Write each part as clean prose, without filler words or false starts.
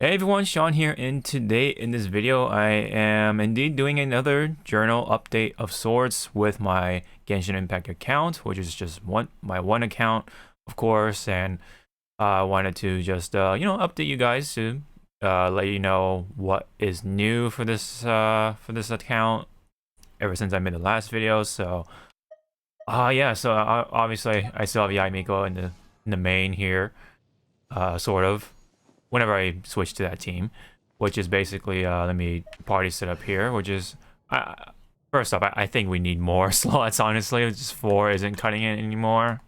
Hey everyone, Sean here, and today in this video I am indeed doing another journal update of sorts with my Genshin Impact account, which is just my one account, of course, and I wanted to just update you guys to let you know what is new for this account ever since I made the last video. So yeah, so obviously I still have Yaimiko in the main here, sort of whenever I switch to that team, which is basically, let me party set up here, which is, first off, I think we need more slots, honestly. Just 4 isn't cutting it anymore.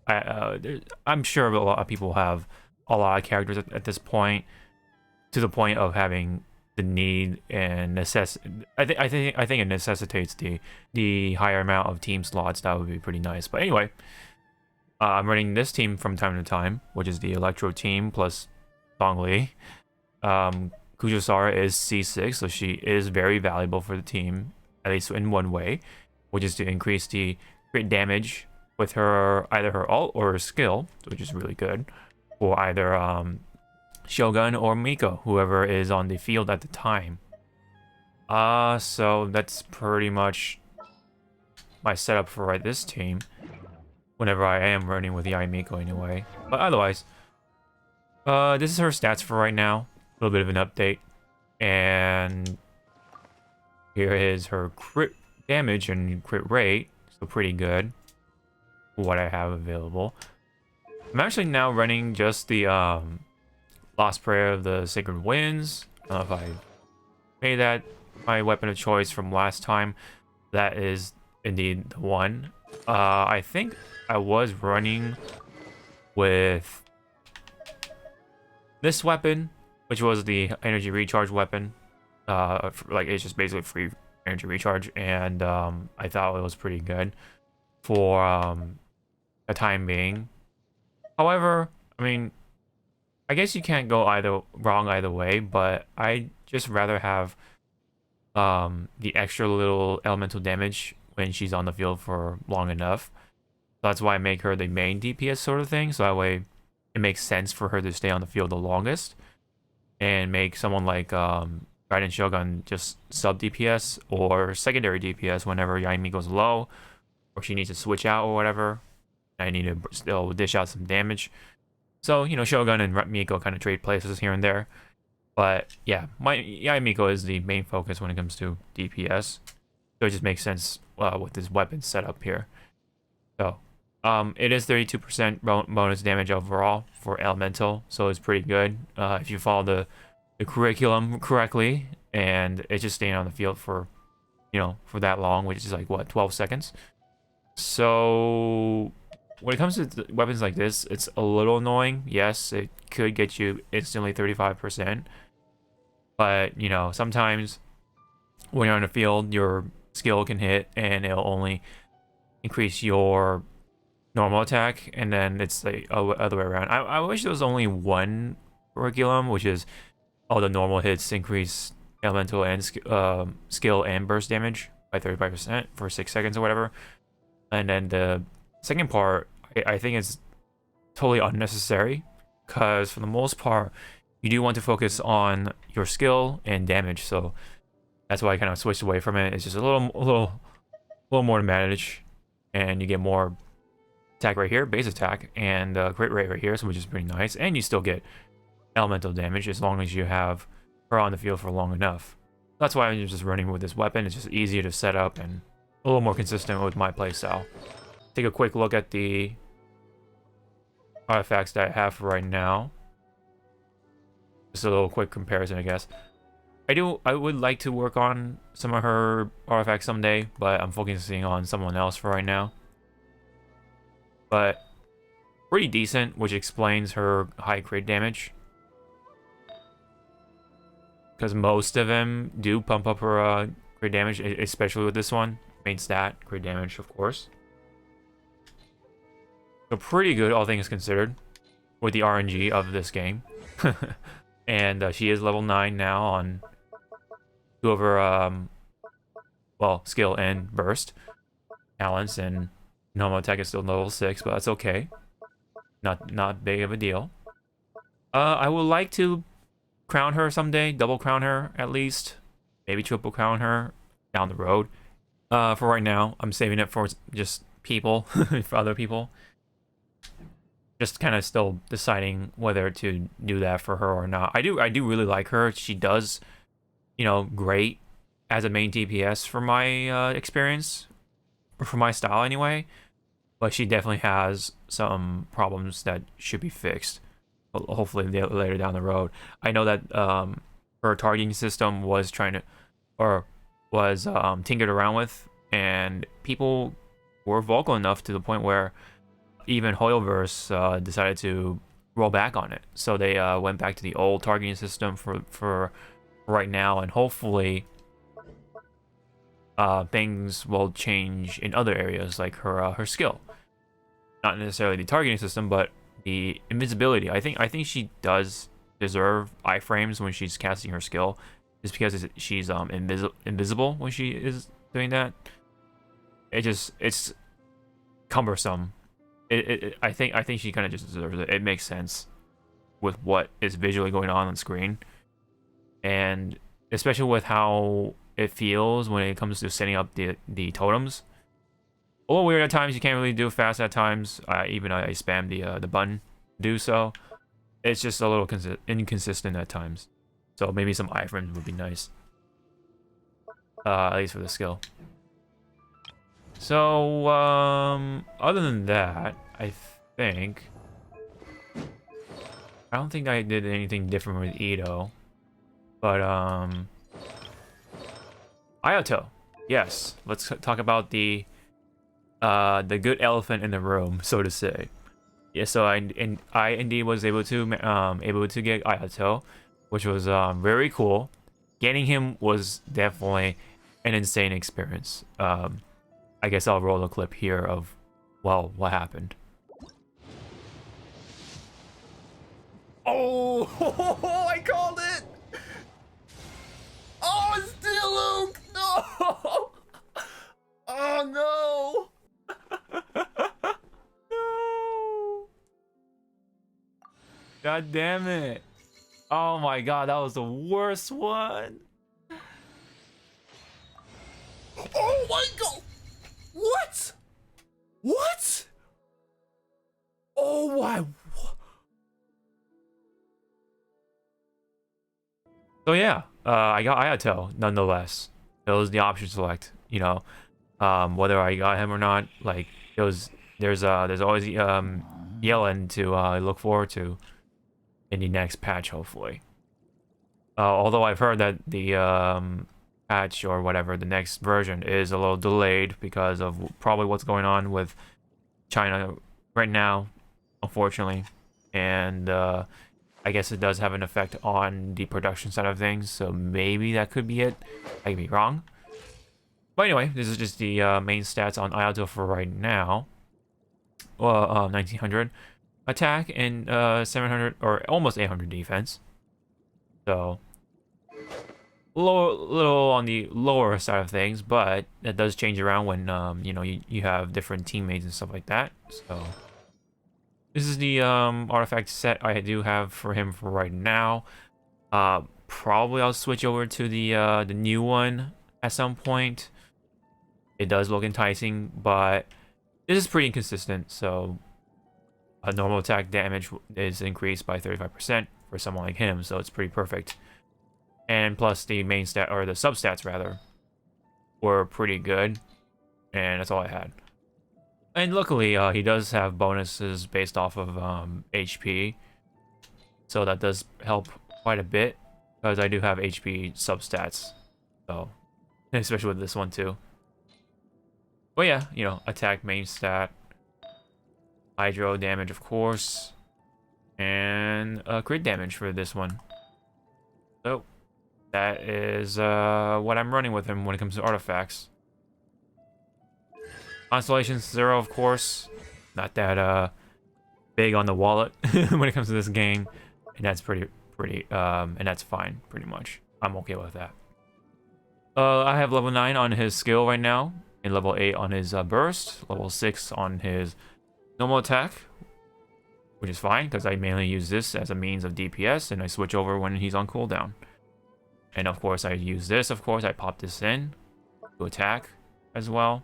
I'm sure a lot of people have a lot of characters at this point, to the point of having the need and I think it necessitates the higher amount of team slots. That would be pretty nice. But anyway, I'm running this team from time to time, which is the Electro team plus Dongli. Kujosara is C6, so she is very valuable for the team, at least in one way, which is to increase the crit damage with her either her ult or her skill, which is really good for either Shogun or Miko, whoever is on the field at the time. So that's pretty much my setup for this team. Whenever I am running with the Miko anyway, but otherwise. This is her stats for right now. A little bit of an update. And here is her crit damage and crit rate. So pretty good for what I have available. I'm actually now running just the Lost Prayer of the Sacred Winds. I don't know if I made that my weapon of choice from last time. That is indeed the one. I think I was running with this weapon, which was the energy recharge weapon. Like, it's just basically free energy recharge, and I thought it was pretty good for the time being. However, I mean, I guess you can't go wrong either way, but I just rather have the extra little elemental damage when she's on the field for long enough. That's why I make her the main DPS sort of thing, so that way it makes sense for her to stay on the field the longest, and make someone like Raiden Shogun just sub DPS or secondary DPS whenever Yaimi goes low, or she needs to switch out or whatever. I need to still dish out some damage. So, you know, Shogun and Miko kind of trade places here and there. But yeah, my Yaimiko is the main focus when it comes to DPS. So it just makes sense with this weapon setup here. So it is 32% bonus damage overall for elemental, so it's pretty good if you follow the curriculum correctly, and it's just staying on the field for, you know, for that long, which is like what, 12 seconds. So when it comes to weapons like this, it's a little annoying. Yes, it could get you instantly 35%, but you know, sometimes when you're on the field, your skill can hit and it'll only increase your normal attack, and then it's the other way around. I wish there was only one curriculum, which is all the normal hits increase elemental and skill and burst damage by 35% for 6 seconds or whatever. And then the second part, I think is totally unnecessary, because for the most part, you do want to focus on your skill and damage. So that's why I kind of switched away from it. It's just a little more to manage, and you get more attack right here, base attack, and crit rate right here, so which is pretty nice. And you still get elemental damage as long as you have her on the field for long enough. That's why I'm just running with this weapon. It's just easier to set up and a little more consistent with my playstyle. Take a quick look at the artifacts that I have for right now. Just a little quick comparison, I guess. I would like to work on some of her artifacts someday, but I'm focusing on someone else for right now. But pretty decent, which explains her high crit damage, because most of them do pump up her crit damage, especially with this one. Main stat, crit damage, of course. So pretty good, all things considered, with the RNG of this game. And she is level 9 now on 2 of her, well, skill and burst talents, and normal attack is still level 6, but that's okay. Not big of a deal. I would like to crown her someday, double crown her at least, maybe triple crown her down the road. For right now, I'm saving it for just people, for other people. Just kind of still deciding whether to do that for her or not. I do really like her. She does, great as a main DPS for my experience, or for my style anyway. But she definitely has some problems that should be fixed. Hopefully later down the road. I know that her targeting system was tinkered around with, and people were vocal enough to the point where even Hoyoverse decided to roll back on it. So they went back to the old targeting system for right now, and hopefully things will change in other areas like her skill. Not necessarily the targeting system, but the invisibility. I think she does deserve iframes when she's casting her skill, just because she's invisible when she is doing that. It's cumbersome. I think she kind of just deserves it. It makes sense with what is visually going on screen, and especially with how it feels when it comes to setting up the totems. A little weird at times. You can't really do it fast at times. I spam the button to do so. It's just a little inconsistent at times. So maybe some iframes would be nice. At least for the skill. So other than that, I don't think I did anything different with Ito. But Ayato. Yes, let's talk about the good elephant in the room, so to say. Yeah, so I indeed was able to get Ayato, which was very cool. Getting him was definitely an insane experience. I guess I'll roll a clip here of, well, what happened. Oh, I called it! Oh, it's Diluc! No! Oh, no! No! God damn it. Oh my god, that was the worst one. Oh my god! What? What? Oh my... So yeah, I got Ayato nonetheless. It was the option select, whether I got him or not. Like there's always Yellen to look forward to in the next patch, hopefully. Although I've heard that the patch or whatever, the next version is a little delayed because of probably what's going on with China right now, unfortunately, and I guess it does have an effect on the production side of things, so maybe that could be it. I could be wrong. But anyway, this is just the main stats on Ayato for right now. Well, 1900 attack and 700 or almost 800 defense. So, little on the lower side of things, but that does change around when you have different teammates and stuff like that. So. This is the artifact set I do have for him for right now. Probably I'll switch over to the new one at some point. It does look enticing, but this is pretty inconsistent. So a normal attack damage is increased by 35% for someone like him, so it's pretty perfect. And plus the main stat, or the substats rather, were pretty good, and that's all I had. And luckily, he does have bonuses based off of HP. So that does help quite a bit, because I do have HP substats. So, especially with this one too. But yeah, attack main stat. Hydro damage, of course. And crit damage for this one. So, that is what I'm running with him when it comes to artifacts. Constellations 0, of course. Not that big on the wallet when it comes to this game, and that's and that's fine, pretty much. I'm okay with that. I have level 9 on his skill right now, and level 8 on his burst, level 6 on his normal attack, which is fine because I mainly use this as a means of DPS, and I switch over when he's on cooldown. And of course, I use this. Of course, I pop this in to attack as well.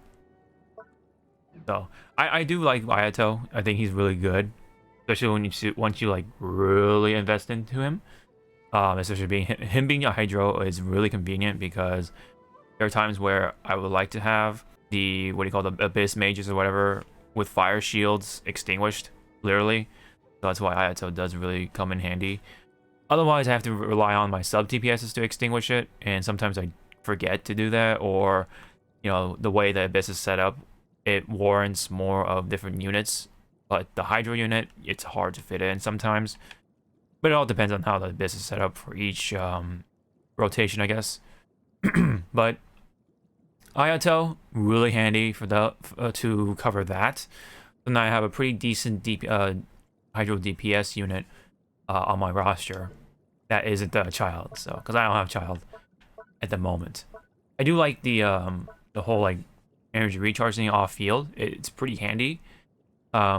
So I do like Ayato. I think he's really good, especially when once you like really invest into him. Especially being him being a Hydro is really convenient because there are times where I would like to have the what do you call the Abyss Mages or whatever with fire shields extinguished, literally. So that's why Ayato does really come in handy. Otherwise, I have to rely on my sub TPSs to extinguish it, and sometimes I forget to do that, or the way the Abyss is set up, it warrants more of different units. But the Hydro unit, it's hard to fit in sometimes. But it all depends on how the Abyss is set up for each rotation, I guess. But Ayato, really handy for the to cover that. So now I have a pretty decent Hydro DPS unit on my roster that isn't a child. So because I don't have child at the moment, I do like the whole like energy recharging off field. It's pretty handy.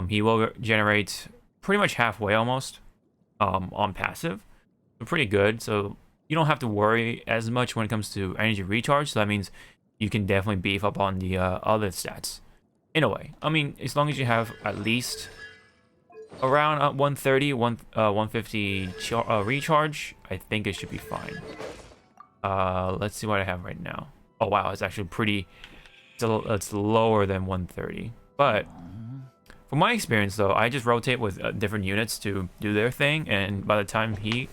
He will generate pretty much halfway almost on passive, so pretty good. So you don't have to worry as much when it comes to energy recharge. So that means you can definitely beef up on the other stats in a way. I mean, as long as you have at least around 130, 150 recharge, I think it should be fine. Let's see what I have right now. Oh wow, it's actually pretty. It's lower than 130, but from my experience though, I just rotate with different units to do their thing, and by the time he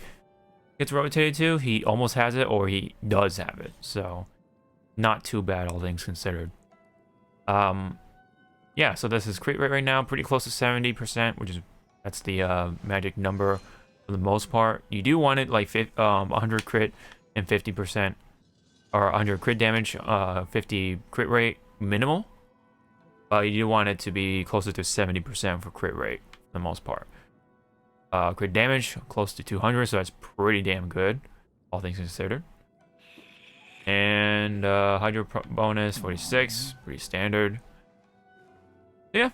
gets rotated to, he almost has it or he does have it. So not too bad, all things considered. Yeah, so this is crit rate right now, pretty close to 70%, which is that's the magic number for the most part. You do want it like 100 crit and 50%, or 100 crit damage, 50 crit rate minimal. You do want it to be closer to 70% for crit rate for the most part. Crit damage close to 200, so that's pretty damn good, all things considered. And Hydro bonus 46, pretty standard. Yeah,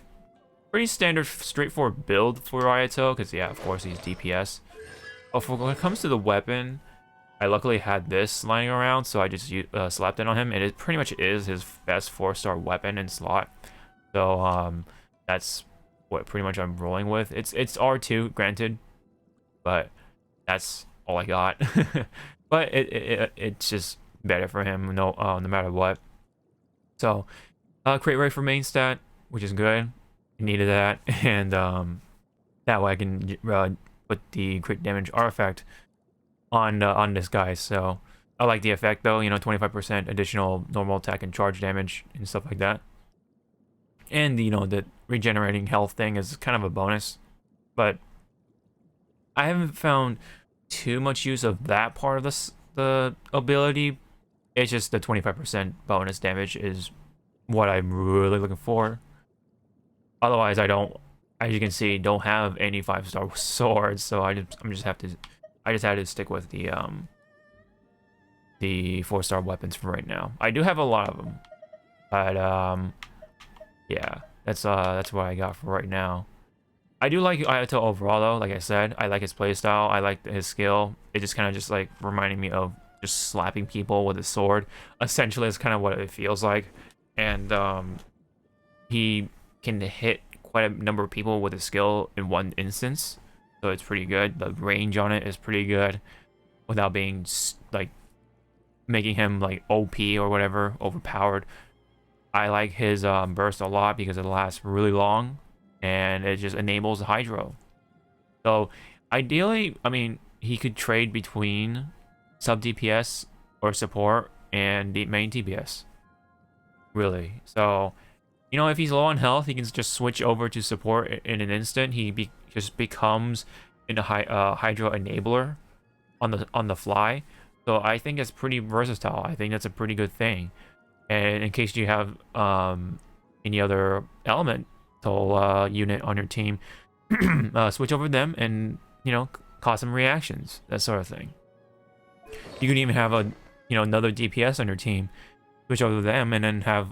pretty standard, straightforward build for Ayato, because yeah, of course he's DPS. Oh, when it comes to the weapon, I luckily had this lying around, so I just slapped it on him, and it pretty much is his best 4-star weapon in slot. So that's what pretty much I'm rolling with. It's R2, granted, but that's all I got. But it's just better for him, no matter what. So crit rate for main stat, which is good. Needed that, and that way I can put the crit damage artifact on this guy. So I like the effect though, 25% additional normal attack and charge damage and stuff like that. And the regenerating health thing is kind of a bonus, but I haven't found too much use of that part of the ability. It's just the 25% bonus damage is what I'm really looking for. Otherwise, I don't, as you can see, don't have any 5-star swords, so I just had to stick with the 4-star weapons for right now. I do have a lot of them, but yeah, that's what I got for right now. I do like Ayato overall though. Like I said, I like his playstyle. I like his skill. It just kind of just like reminding me of just slapping people with his sword. Essentially, it's kind of what it feels like, and he can hit quite a number of people with his skill in one instance, so it's pretty good. The range on it is pretty good without being like making him like OP or whatever, overpowered. I like his burst a lot because it lasts really long and it just enables Hydro. So ideally, I mean, he could trade between sub DPS or support and the main DPS, really. So if he's low on health, he can just switch over to support in an instant. He just becomes a Hydro enabler on the fly. So I think it's pretty versatile. I think that's a pretty good thing. And in case you have any other elemental unit on your team, switch over them and cause some reactions, that sort of thing. You can even have another DPS on your team, switch over to them, and then have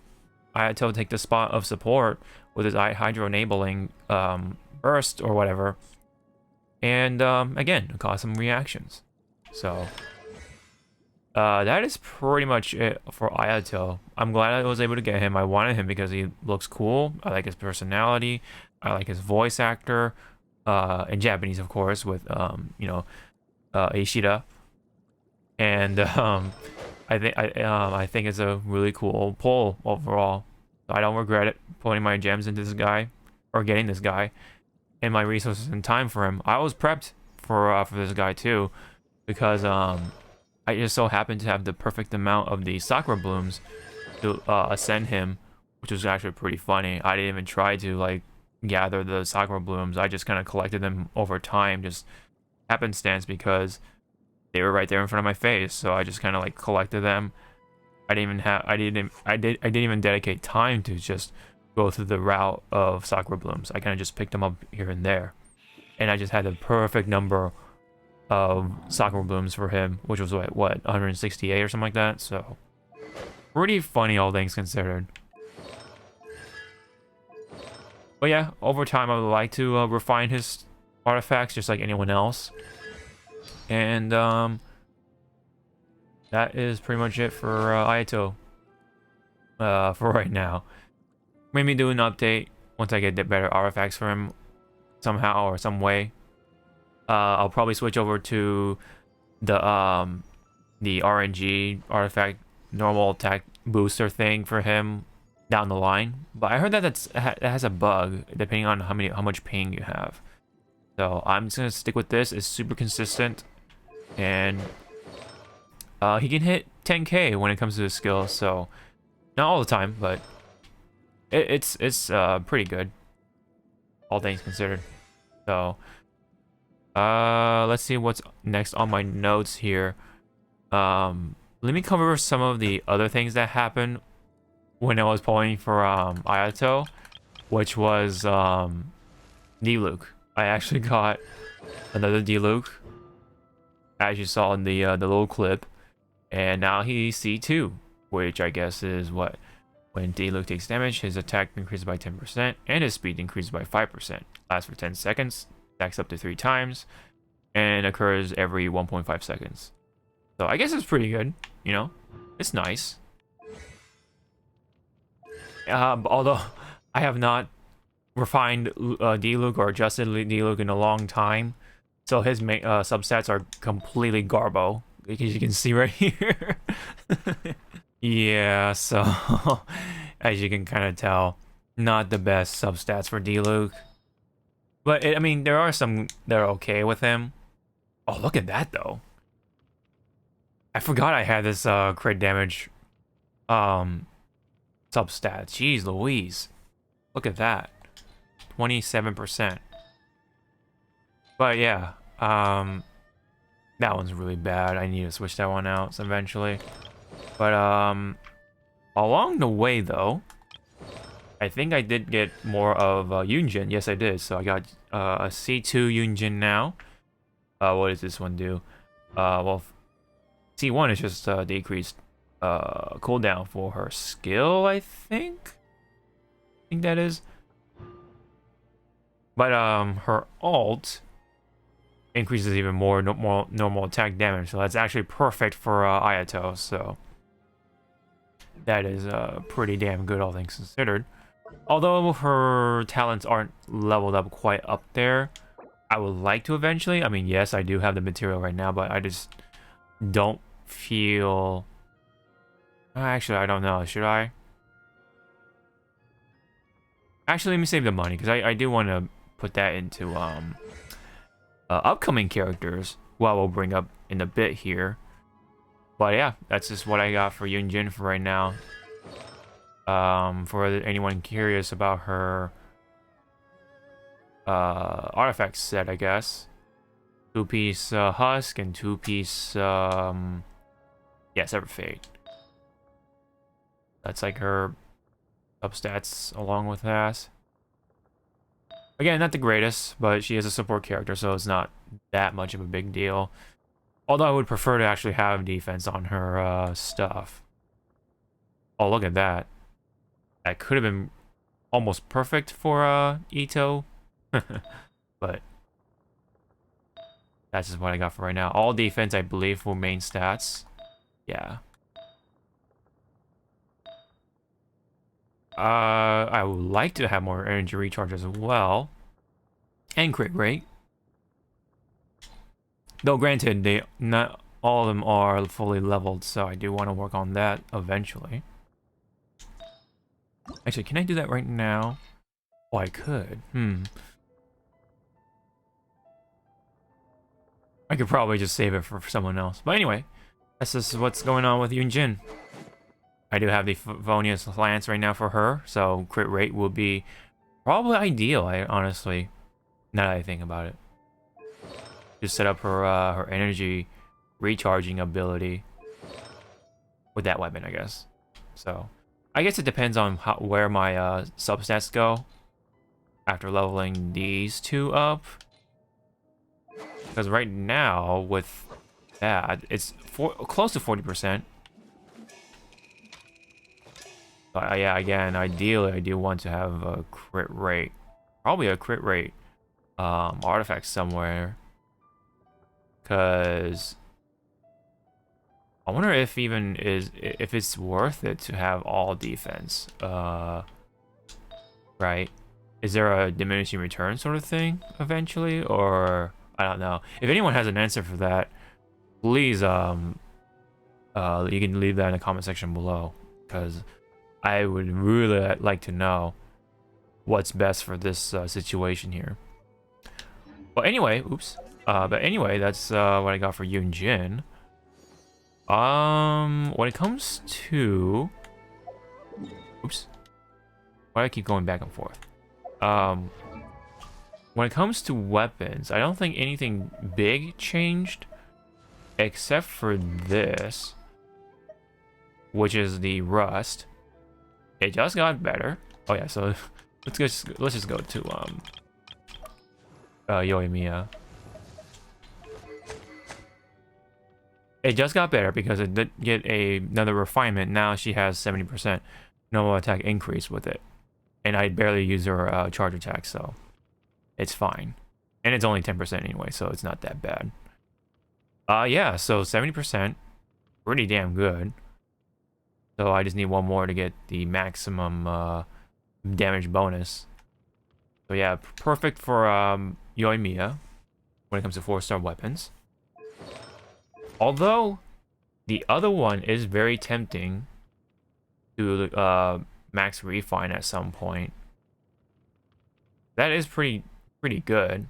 Ayato take the spot of support with his Hydro enabling burst or whatever, And again, it caused some reactions. So that is pretty much it for Ayato. I'm glad I was able to get him. I wanted him because he looks cool. I like his personality. I like his voice actor. In Japanese, of course, with Ishida. And I think it's a really cool pull overall. I don't regret it putting my gems into this guy or getting this guy and my resources and time for him. I was prepped for this guy too, because I just so happened to have the perfect amount of the sakura blooms to ascend him, which was actually pretty funny. I didn't even try to like gather the sakura blooms. I just kind of collected them over time, just happenstance, because they were right there in front of my face. So I just kind of like collected them. I didn't even dedicate time to just go through the route of sakura blooms. I kind of just picked them up here and there, and I just had the perfect number of sakura blooms for him, which was what 168 or something like that. So pretty funny, all things considered. But yeah, over time I would like to refine his artifacts just like anyone else. And that is pretty much it for Ayato for right now. Maybe do an update once I get better artifacts for him somehow or some way. I'll probably switch over to the RNG artifact normal attack booster thing for him down the line. But I heard that that has a bug depending on how much ping you have. So I'm just gonna stick with this. It's super consistent, and he can hit 10k when it comes to his skills. So not all the time, but it's pretty good, all things considered. So let's see what's next on my notes here. Let me cover some of the other things that happened when I was pulling for Ayato, which was D-Luke. I actually got another D-Luke, as you saw in the little clip, and now he's C2, which I guess is what, when D-Luke takes damage, his attack increases by 10% and his speed increases by 5%. Lasts for 10 seconds, stacks up to 3 times, and occurs every 1.5 seconds. So I guess it's pretty good, you know? It's nice. Although I have not refined D-Luke or adjusted D-Luke in a long time, so his substats are completely garbo, as you can see right here. Yeah, so as you can kind of tell, not the best substats for D-Luke. But I mean, there are some that are okay with him. Oh, look at that though. I forgot I had this crit damage substat. Jeez Louise. Look at that. 27%. But yeah, that one's really bad. I need to switch that one out eventually. But along the way though, I think I did get more of Yunjin. Yes, I did. So I got a C2 Yunjin now. What does this one do? Well, C1 is just decreased cooldown for her skill, I think. I think that is. But her alt increases even more normal attack damage, so that's actually perfect for Ayato. So that is pretty damn good, all things considered. Although her talents aren't leveled up quite up there, I would like to eventually. I mean, yes, I do have the material right now, but I just don't feel... Actually, I don't know. Should I? Actually, let me save the money, because I do want to put that into upcoming characters, who I will bring up in a bit here. But yeah, that's just what I got for Yunjin for right now. For anyone curious about her artifact set, I guess. 2-piece husk and 2-piece Severed Fate. That's like her substats along with that. Again, not the greatest, but she is a support character, so it's not that much of a big deal. Although I would prefer to actually have defense on her stuff. Oh, look at that. That could have been almost perfect for Ito. But That's just what I got for right now. All defense, I believe, for main stats. Yeah. I would like to have more energy recharge as well. And crit rate. Though granted, they not all of them are fully leveled, so I do want to work on that eventually. Actually, can I do that right now? Oh, I could. I could probably just save it for someone else. But anyway, that's just what's going on with Yunjin. I do have the Favonius Lance right now for her, so crit rate will be probably ideal, honestly, now that I think about it. Just set up her her energy recharging ability with that weapon, I guess. So, I guess it depends on where my substats go after leveling these two up. Because right now, with that, it's close to 40%. But yeah, again, ideally, I do want to have a crit rate. Probably a crit rate artifact somewhere. Because I wonder if if it's worth it to have all defense. Right? Is there a diminishing return sort of thing eventually, or I don't know. If anyone has an answer for that, please you can leave that in the comment section below, because I would really like to know what's best for this situation here. But anyway, that's what I got for Yunjin. When it comes to, why do I keep going back and forth? When it comes to weapons, I don't think anything big changed, except for this, which is the rust. It just got better. Oh yeah, so let's just go to Yoimiya. It just got better because it did get another refinement. Now she has 70% normal attack increase with it, and I barely use her charge attack, so it's fine. And it's only 10% anyway, so it's not that bad. Yeah, so 70%, pretty damn good. So I just need one more to get the maximum damage bonus. So yeah, perfect for Yoimiya when it comes to 4-star weapons. Although the other one is very tempting to max refine at some point. That is pretty good,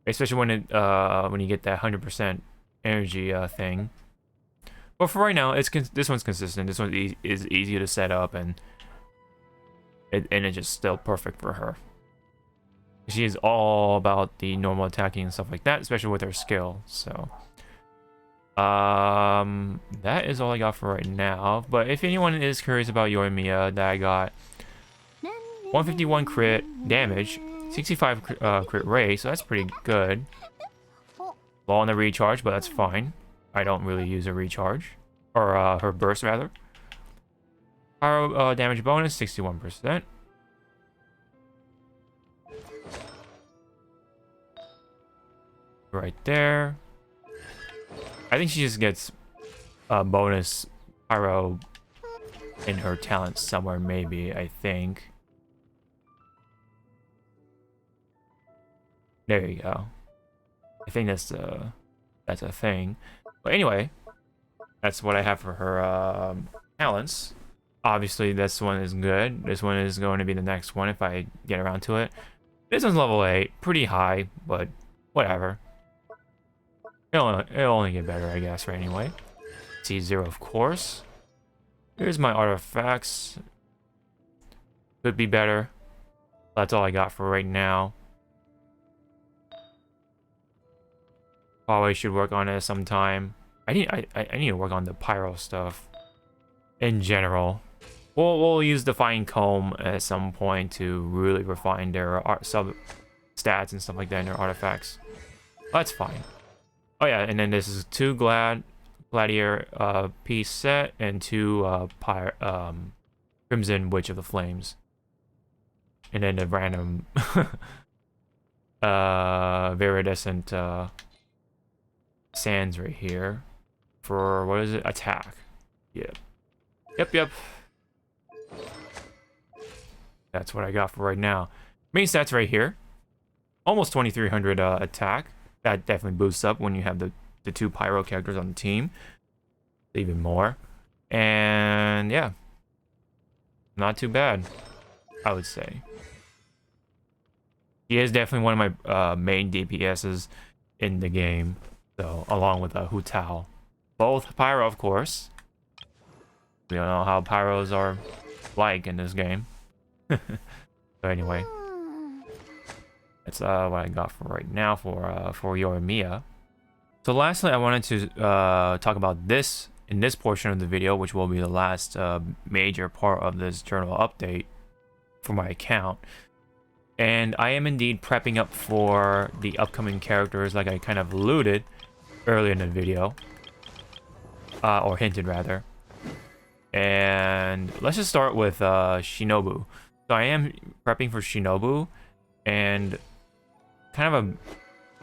especially when you get that 100% energy thing. But for right now, this one's consistent. This one is easy to set up, and it's just still perfect for her. She is all about the normal attacking and stuff like that, especially with her skill. So, that is all I got for right now. But if anyone is curious about Yoimiya, that I got 151 crit damage, 65 crit rate, so that's pretty good. Low on the recharge, but that's fine. I don't really use a recharge, or her burst rather. Power damage bonus 61%. Right there. I think she just gets a bonus pyro in her talent somewhere, maybe, I think. There you go. I think that's a thing. But anyway, that's what I have for her talents. Obviously, this one is good. This one is going to be the next one if I get around to it. This one's level 8, pretty high, but whatever. It'll only get better, I guess, right anyway. T0, of course. Here's my artifacts. Could be better. That's all I got for right now. Probably should work on it sometime. I need to work on the pyro stuff in general. We'll use the fine comb at some point to really refine their sub stats and stuff like that in their artifacts. That's fine. Oh yeah, and then this is 2 Gladiator piece set and 2 Crimson Witch of the Flames. And then the random Viridescent sands right here for, what is it? Attack. Yep. Yep. That's what I got for right now. Main stats right here. Almost 2300 attack. That definitely boosts up when you have the two pyro characters on the team. Even more. And yeah. Not too bad, I would say. He is definitely one of my main DPSs in the game. So, along with Hu Tao. Both pyro, of course. We don't know how pyros are like in this game. So anyway. That's what I got for right now for Yoimiya. So lastly, I wanted to talk about this in this portion of the video, which will be the last major part of this journal update for my account. And I am indeed prepping up for the upcoming characters, like I kind of alluded earlier in the video. Or hinted, rather. And let's just start with Shinobu. So I am prepping for Shinobu, and kind of a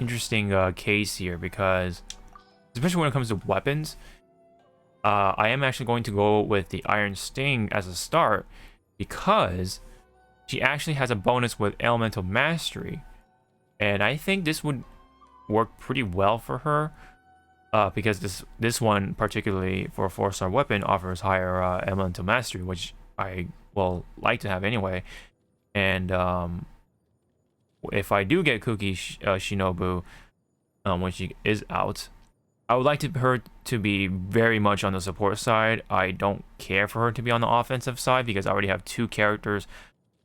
interesting case here, because especially when it comes to weapons, I am actually going to go with the Iron Sting as a start, because she actually has a bonus with Elemental Mastery, and I think this would work pretty well for her, because this one, particularly for a 4-star weapon, offers higher Elemental Mastery, which I will like to have anyway. And if I do get Kuki Shinobu, when she is out, I would like her to be very much on the support side. I don't care for her to be on the offensive side, because I already have 2 characters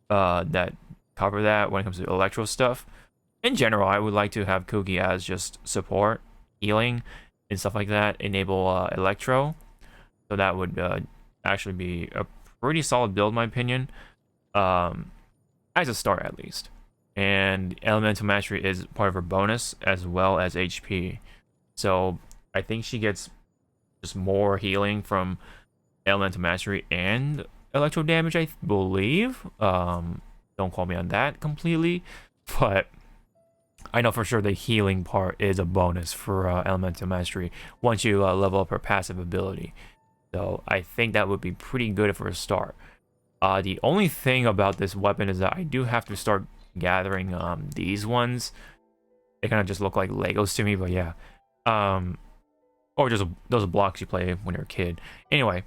that cover that when it comes to electro stuff. In general, I would like to have Kuki as just support, healing, and stuff like that, enable electro. So that would actually be a pretty solid build, in my opinion, as a start at least. And Elemental Mastery is part of her bonus, as well as HP. So I think she gets just more healing from Elemental Mastery and electro damage, I believe. Don't quote me on that completely, but I know for sure the healing part is a bonus for Elemental Mastery once you level up her passive ability. So I think that would be pretty good for a start. The only thing about this weapon is that I do have to start gathering these ones. They kind of just look like Legos to me, but yeah. Or just those blocks you play when you're a kid. Anyway,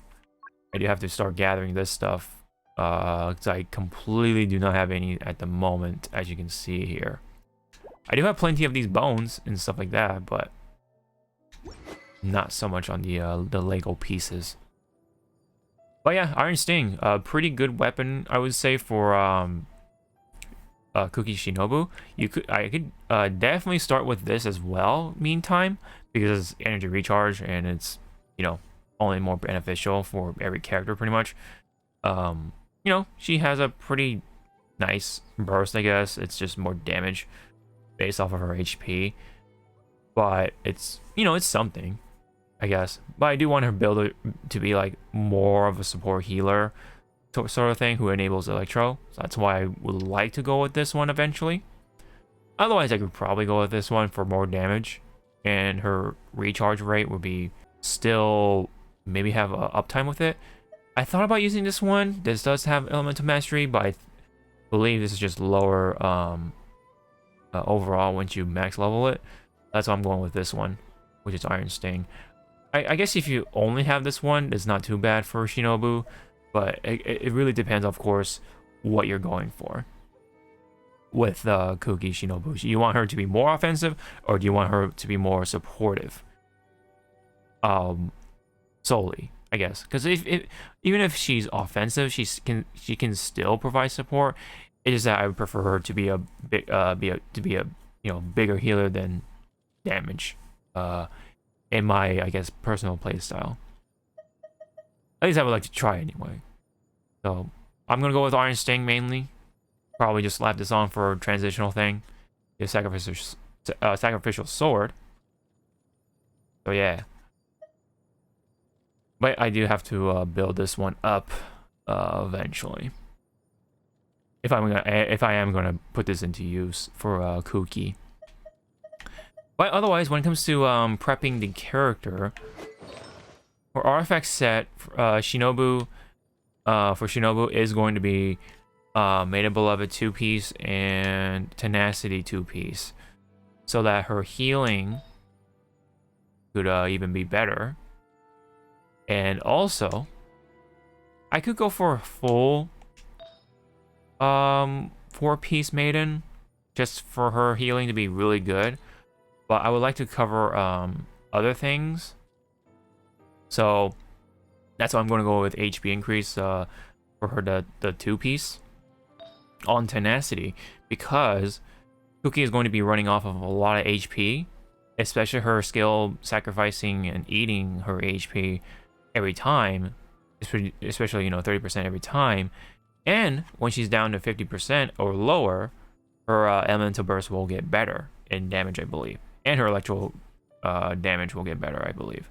I do have to start gathering this stuff, because I completely do not have any at the moment, as you can see here. I do have plenty of these bones and stuff like that, but not so much on the Lego pieces. But yeah, Iron Sting, a pretty good weapon, I would say, for Kuki Shinobu. I could definitely start with this as well, meantime, because it's energy recharge and it's, you know, only more beneficial for every character pretty much. You know, she has a pretty nice burst, I guess. It's just more damage based off of her HP, but it's, you know, it's something, I guess. But I do want her build to be like more of a support healer sort of thing, who enables electro. So that's why I would like to go with this one eventually. Otherwise, I could probably go with this one for more damage, and her recharge rate would be still, maybe have a uptime with it. I thought about using this one. This does have Elemental Mastery, but I believe this is just lower overall once you max level it. That's why I'm going with this one, which is Iron Sting. I guess if you only have this one, it's not too bad for Shinobu, but it really depends, of course, what you're going for with Kuki Shinobu. You want her to be more offensive, or do you want her to be more supportive? Solely, I guess, because even if she's offensive, she can still provide support. It is that I would prefer her to be a you know, bigger healer than damage. In my, I guess, personal playstyle. At least I would like to try anyway. So I'm gonna go with Iron Sting mainly. Probably just slap this on for a transitional thing. The sacrificial sword. So yeah. But I do have to build this one up eventually. if I am gonna put this into use for Kuki. But otherwise, when it comes to prepping the character, for artifact set, Shinobu, for Shinobu is going to be Maiden Beloved 2-piece and Tenacity 2-piece, so that her healing could even be better. And also, I could go for a full 4-piece Maiden, just for her healing to be really good. But I would like to cover other things. So that's why I'm going to go with HP increase for her, the 2-piece on Tenacity, because Kuki is going to be running off of a lot of HP, especially her skill sacrificing and eating her HP every time, especially, you know, 30% every time. And when she's down to 50% or lower, her elemental burst will get better in damage, I believe. And her electrical damage will get better, I believe.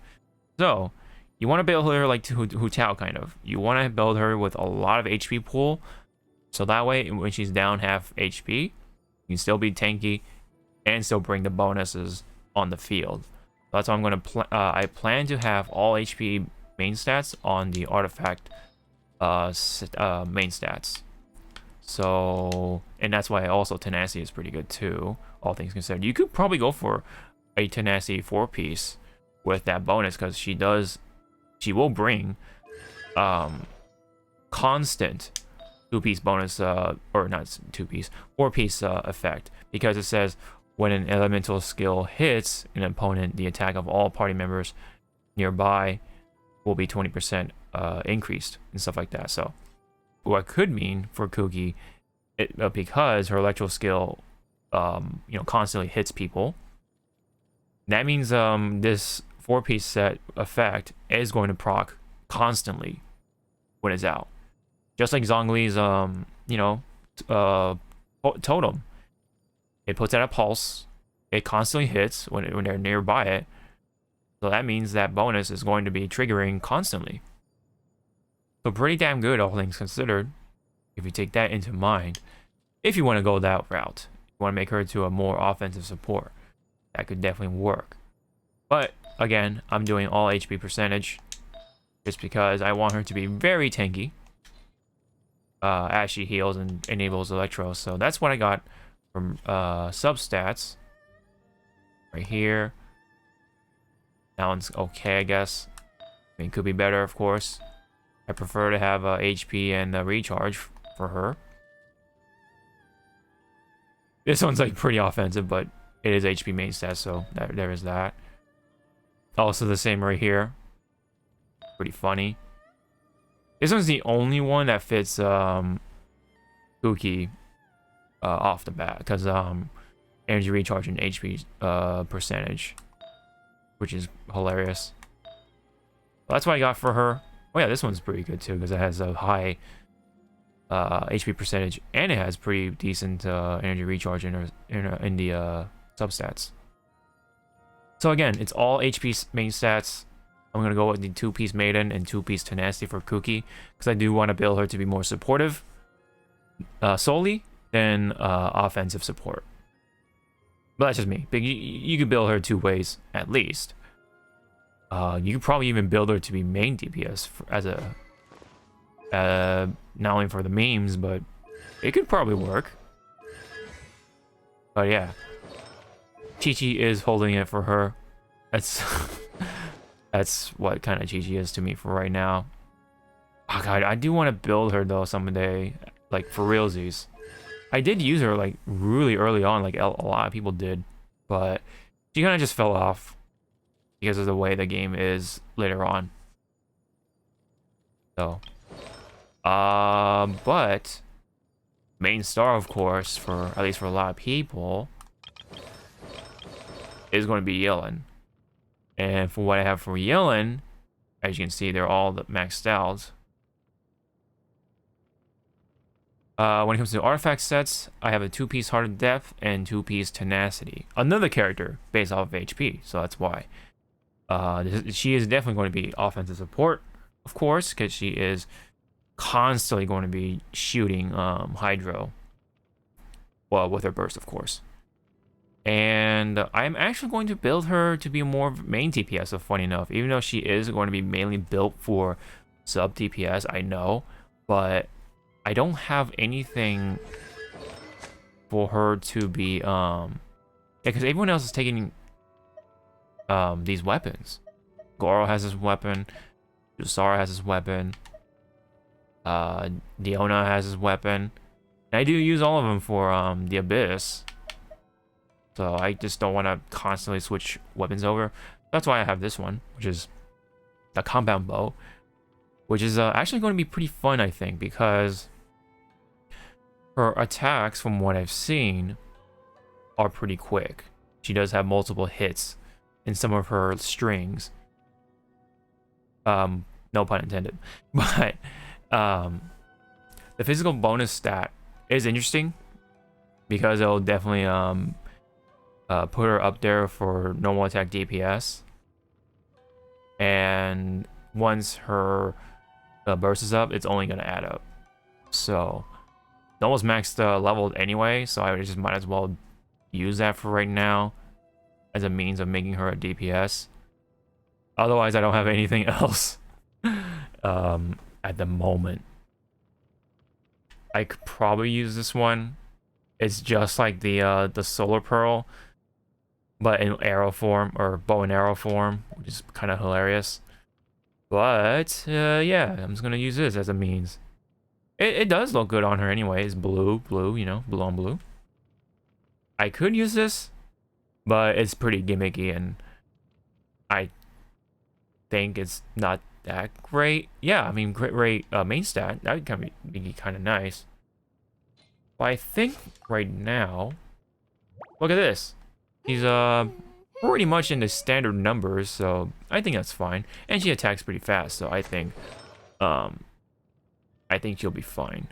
So, you want to build her like Hu Tao, kind of. You want to build her with a lot of HP pool, so that way, when she's down half HP, you can still be tanky and still bring the bonuses on the field. That's why I'm going to I plan to have all HP main stats on the artifact main stats. So, and that's why also Tenacity is pretty good too, all things considered. You could probably go for a Tenacity 4-piece with that bonus, because she will bring constant 2-piece bonus, or not 2-piece, 4-piece effect, because it says when an elemental skill hits an opponent, the attack of all party members nearby will be 20% increased and stuff like that. So what could mean for Kuki, because her electrical skill, you know, constantly hits people, that means this 4-piece set effect is going to proc constantly when it's out. Just like Zhongli's, you know, totem. It puts out a pulse. It constantly hits when they're nearby it. So that means that bonus is going to be triggering constantly. So pretty damn good, all things considered, if you take that into mind. If you want to go that route, you want to make her to a more offensive support, that could definitely work. But again, I'm doing all HP percentage, just because I want her to be very tanky as she heals and enables Electro. So that's what I got from substats right here. That one's okay, I guess. I mean, could be better, of course. I prefer to have HP and recharge for her. This one's like pretty offensive, but it is HP main stats, so there is that. Also the same right here. Pretty funny. This one's the only one that fits Kuki off the bat, because energy recharge and HP percentage, which is hilarious. Well, that's what I got for her. Oh yeah, this one's pretty good too, because it has a high HP percentage, and it has pretty decent energy recharge in the substats. So again, it's all HP main stats. I'm going to go with the 2-piece Maiden and 2-piece Tenacity for Kuki, because I do want to build her to be more supportive solely than offensive support. But that's just me. But you could build her 2 ways, at least. You could probably even build her to be main DPS as a... not only for the memes, but it could probably work. But yeah. Chi-Chi is holding it for her. That's... That's what kind of Chi-Chi is to me for right now. Oh god, I do want to build her though someday, like for realsies. I did use her like really early on, like a lot of people did, but she kind of just fell off because of the way the game is later on. So, but main star, of course, for at least for a lot of people, is going to be Yellen. And for what I have for Yellen, as you can see, they're all maxed out. When it comes to artifact sets, I have a 2-piece Heart of Depth and 2-piece Tenacity. Another character based off of HP, so that's why. She is definitely going to be offensive support, of course, because she is constantly going to be shooting Hydro. Well, with her burst, of course. And I'm actually going to build her to be more main DPS, so funny enough. Even though she is going to be mainly built for sub DPS, I know. But I don't have anything for her to be, yeah, because everyone else is taking these weapons. Goro has his weapon. Jusara has his weapon. Diona has his weapon. And I do use all of them for the Abyss. So I just don't want to constantly switch weapons over. That's why I have this one, which is the compound bow, which is actually going to be pretty fun, I think, because her attacks, from what I've seen, are pretty quick. She does have multiple hits in some of her strings. No pun intended. But the physical bonus stat is interesting because it'll definitely put her up there for normal attack DPS. And once her burst is up, it's only going to add up. So it's almost maxed leveled anyway, so I just might as well use that for right now as a means of making her a DPS. Otherwise, I don't have anything else at the moment. I could probably use this one. It's just like the Solar Pearl, but in arrow form, or bow and arrow form, which is kind of hilarious. But yeah, I'm just gonna use this as a means. It does look good on her anyway. It's blue, you know, blue on blue. I could use this, but it's pretty gimmicky, and I think it's not that great. Yeah, I mean, crit rate main stat, that would be kind of nice. But I think right now, look at this. He's pretty much in the standard numbers, so I think that's fine. And she attacks pretty fast, so I think she'll be fine.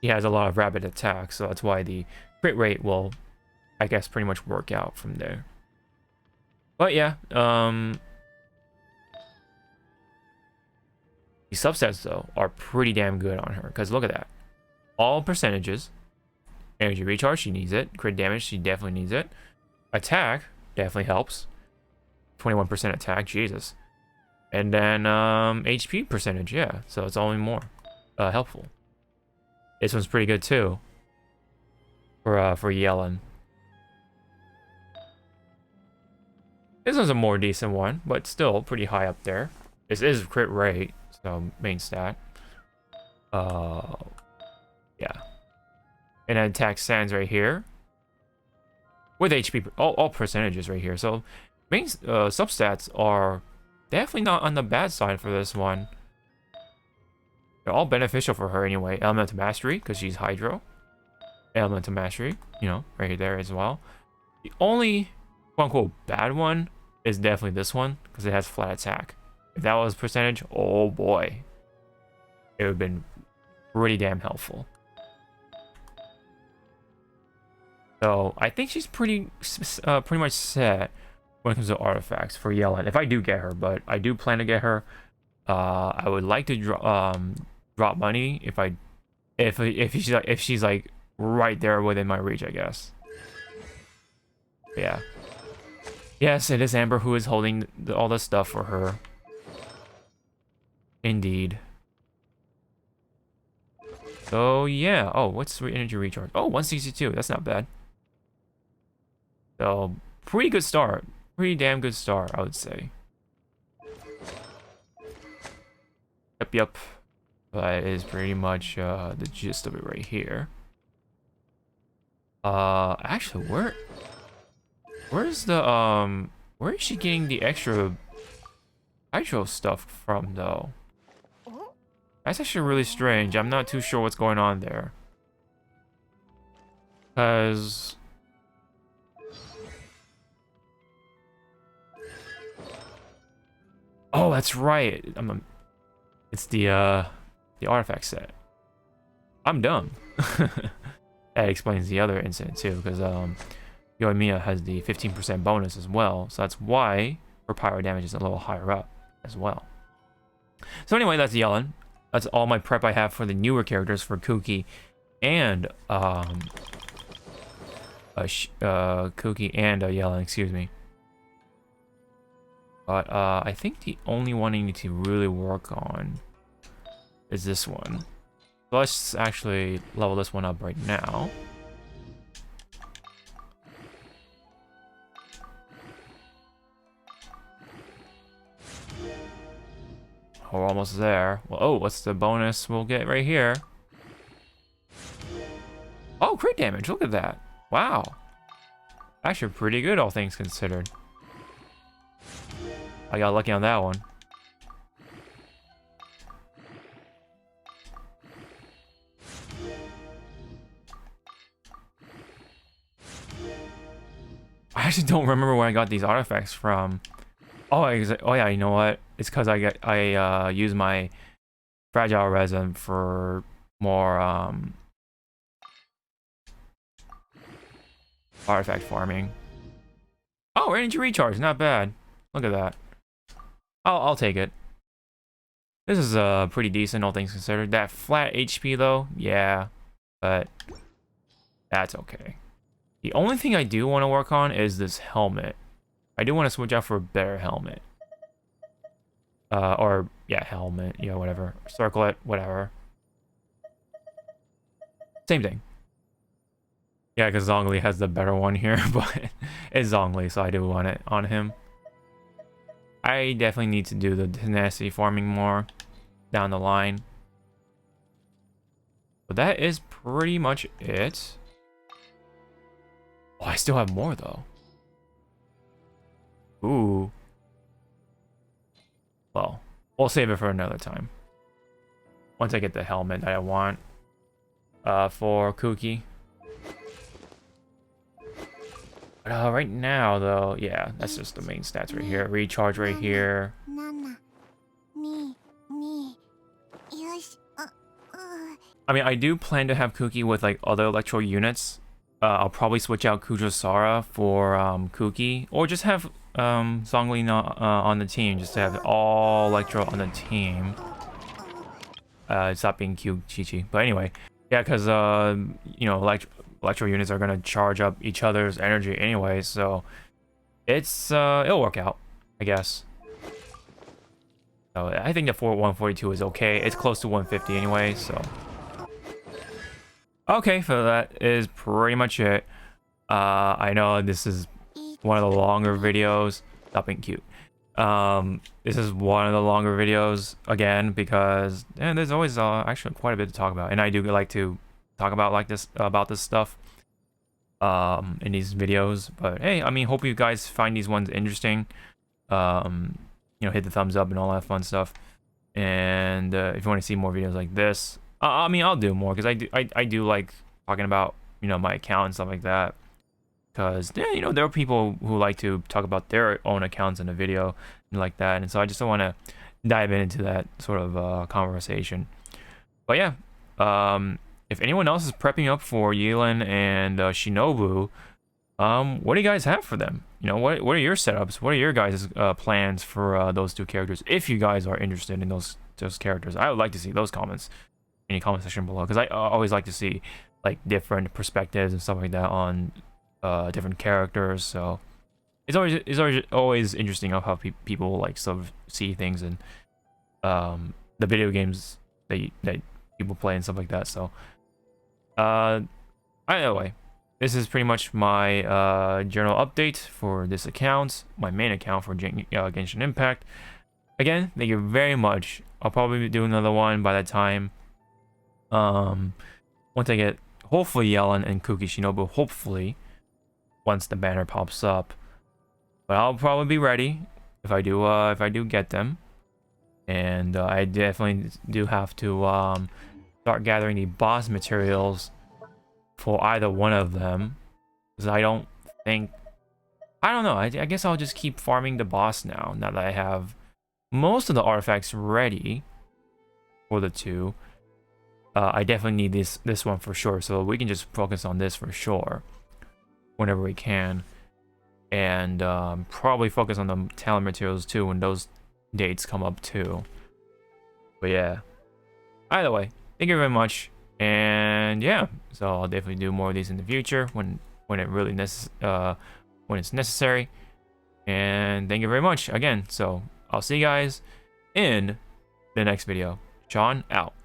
He has a lot of rapid attacks, so that's why the crit rate will, I guess, pretty much work out from there. But yeah, the subsets though are pretty damn good on her, because look at that. All percentages. Energy recharge, she needs it. Crit damage, she definitely needs it. Attack definitely helps. 21% attack, Jesus. And then HP percentage, yeah. So it's only more helpful. This one's pretty good too. For Yellen. This one's a more decent one, but still pretty high up there. This is crit rate, so main stat. Yeah. And then attack stands right here. With HP, all percentages right here. So main substats are definitely not on the bad side for this one. They're all beneficial for her anyway. Elemental Mastery, because she's Hydro. Elemental Mastery, you know, right there as well. The only quote-unquote bad one is definitely this one, because it has flat attack. If that was percentage, oh boy. It would have been pretty damn helpful. So I think she's pretty much set when it comes to artifacts for Yellen. If I do get her, but I do plan to get her. I would like to drop money if she's like right there within my reach, I guess. But yeah. Yes, it is Amber who is holding all the stuff for her. Indeed. So yeah. Oh, what's energy recharge? Oh, 162. That's not bad. So, pretty good start. Pretty damn good start, I would say. Yep. That is pretty much the gist of it right here. Actually, where's the, where is she getting the extra hydro stuff from, though? That's actually really strange. I'm not too sure what's going on there. Because... oh, that's right. It's the artifact set. I'm dumb. That explains the other incident too, because Yoimiya has the 15% bonus as well, so that's why her pyro damage is a little higher up as well. So anyway, that's Yellen. That's all my prep I have for the newer characters for Kuki and Kuki and Yellen, excuse me. But I think the only one I need to really work on is this one. So let's actually level this one up right now. We're almost there. Well, oh, what's the bonus we'll get right here? Oh, crit damage. Look at that. Wow. Actually pretty good, all things considered. I got lucky on that one. I actually don't remember where I got these artifacts from. Oh, oh yeah, you know what? It's because I use my fragile resin for more artifact farming. Oh, energy recharge, not bad. Look at that. I'll take it. This is pretty decent, all things considered. That flat HP though, yeah, but that's okay. The only thing I do want to work on is this helmet. I do want to switch out for a better helmet. Or yeah, helmet, yeah, whatever. Circlet, whatever. Same thing. Yeah, because Zhongli has the better one here, but it's Zhongli, so I do want it on him. I definitely need to do the tenacity farming more down the line. But that is pretty much it. Oh, I still have more though. Ooh. Well, we'll save it for another time. Once I get the helmet that I want for Kuki. But right now though, yeah, that's just the main stats right here. Recharge right here. I mean, I do plan to have Kuki with like other electro units. I'll probably switch out Kujosara for Kuki, or just have Zhongli on the team, just to have all electro on the team. Stop being cute, Chi-Chi. But anyway, yeah, because you know, electro units are gonna charge up each other's energy anyway, so it's it'll work out, I guess. So I think the 142 is okay. It's close to 150 anyway, so. Okay, so that is pretty much it. I know this is one of the longer videos. Stop being cute. This is one of the longer videos again because there's always actually quite a bit to talk about, and I do like to talk about this stuff in these videos. But hey, I mean, hope you guys find these ones interesting. You know, hit the thumbs up and all that fun stuff. And if you want to see more videos like this. I mean, I'll do more because I do like talking about, you know, my account and stuff like that. Because, yeah, you know, there are people who like to talk about their own accounts in a video and like that. And so I just don't want to dive into that sort of conversation. But yeah, if anyone else is prepping up for Yelan and Shinobu, what do you guys have for them? You know, what are your setups? What are your guys' plans for those two characters? If you guys are interested in those characters, I would like to see those comments. Any comment section below, because I always like to see like different perspectives and stuff like that on different characters. So it's always interesting of how people like sort of see things and the video games that people play and stuff like that. So either way, this is pretty much my general update for this account, my main account for Genshin Impact. Again, thank you very much. I'll probably do another one by that time. Once I get hopefully Yelan and Kuki Shinobu, hopefully once the banner pops up, but I'll probably be ready if I do get them, and I definitely do have to start gathering the boss materials for either one of them, because I don't know, I guess I'll just keep farming the boss now that I have most of the artifacts ready for the two. I definitely need this one for sure, so we can just focus on this for sure whenever we can, and probably focus on the talent materials too when those dates come up too. But yeah, Either way, thank you very much. And yeah, so I'll definitely do more of these in the future when it really when it's necessary. And thank you very much again. So I'll see you guys in the next video. Sean out.